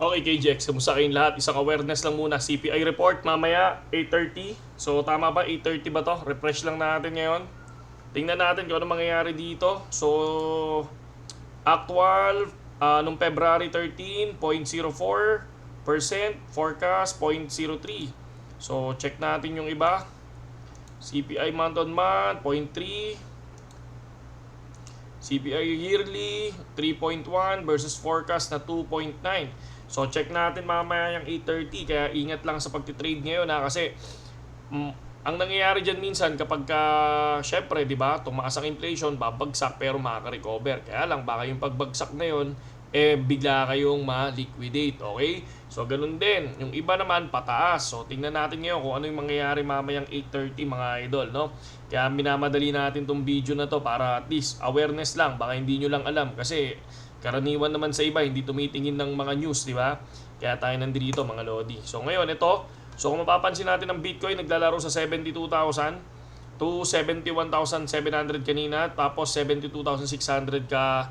Okay, KJX, kamusta kayong lahat? Isang awareness lang muna. CPI report mamaya 8:30. So tama ba? 8:30 ba to? Refresh lang natin ngayon. Tingnan natin kung ano mangyayari dito. So actual nung February 13, 0.04%, forecast 0.03. So check natin yung iba. CPI month on month 0.3. CPI yearly 3.1 versus forecast na 2.9. So check natin mamaya yung 8:30, kaya ingat lang sa pagtitrade ngayon kasi ang nangyayari diyan minsan kapag syempre 'di ba, tumaas ang inflation, babagsak pero makaka-recover. Kaya lang baka yung pagbagsak na yon bigla kayong ma-liquidate, okay? So ganun din, yung iba naman pataas. So tingnan natin ngayon kung ano yung mangyayari mamayang 8:30 mga idol, no? Kaya minamadali natin tong video na to para at least awareness lang, baka hindi nyo lang alam kasi karaniwan naman sa iba hindi tumitingin ng mga news, di ba? Kaya tayo nandito mga lodi. So ngayon ito, so kung mapapansin natin ang Bitcoin naglalaro sa 72,000 to 71,700 kanina, tapos 72,600 ka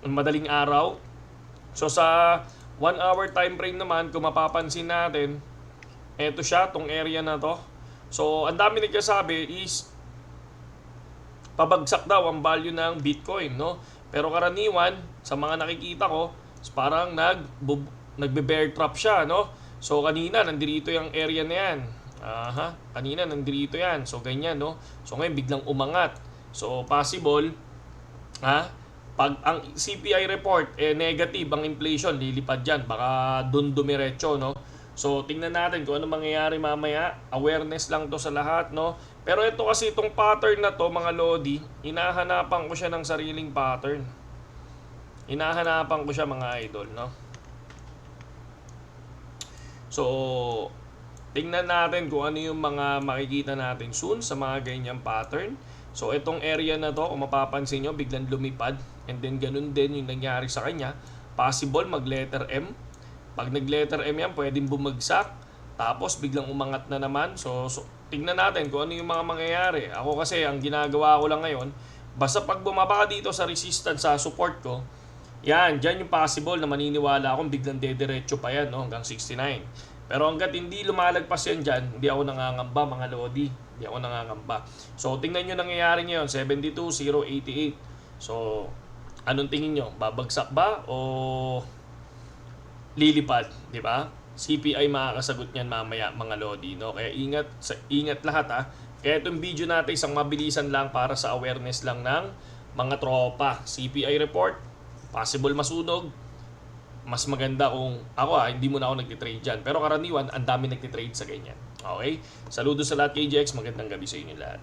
madaling araw. So sa 1 hour time frame naman, kung mapapansin natin, eto siya, tong area na to. So ang dami nagsasabi is pabagsak daw ang value ng Bitcoin, no? Pero karaniwan sa mga nakikita ko, parang nagbe-bear trap siya, no? So kanina nandito yung area na yan. Kanina nandito yan. So ganyan, no? So ngayon biglang umangat. So possible pag ang CPI report negative ang inflation, lilipad diyan, baka dun dumiretso, no? So tingnan natin kung ano mangyayari mamaya. Awareness lang to sa lahat, no? Pero ito kasi itong pattern na to mga lodi, hinahanapan ko siya ng sariling pattern. Hinahanapan ko siya mga idol, no? So tingnan natin kung ano yung mga makikita natin soon sa mga ganyang pattern. So itong area na to, kung mapapansin nyo, biglang lumipad. And then ganun din yung nangyari sa kanya. Possible mag letter M. Pag nag letter M yan, pwedeng bumagsak. Tapos biglang umangat na naman. So tingnan natin kung ano yung mga mangyayari. Ako kasi ang ginagawa ko lang ngayon, basta pag bumaba ka dito sa resistance, sa support ko, yan, dyan yung possible na maniniwala akong biglang dediretso pa yan, no, hanggang 69. Pero hanggat hindi lumalagpas yan dyan, hindi ako nangangamba mga lodi. Hindi ako nangangamba. So tingnan nyo nangyayari ngayon, 72,088. So anong tingin nyo? Babagsak ba o lilipad, di ba? CPI makakasagot niyan mamaya mga lodi, no? Kaya ingat lahat Kaya itong video natin isang mabilisan lang para sa awareness lang ng mga tropa. CPI report, possible masunog. Mas maganda kung ako hindi muna ako nagtitrade dyan. Pero karaniwan, ang dami nagtitrade sa ganyan. Okay? Saludo sa lahat, KJX. Magandang gabi sa inyo lahat.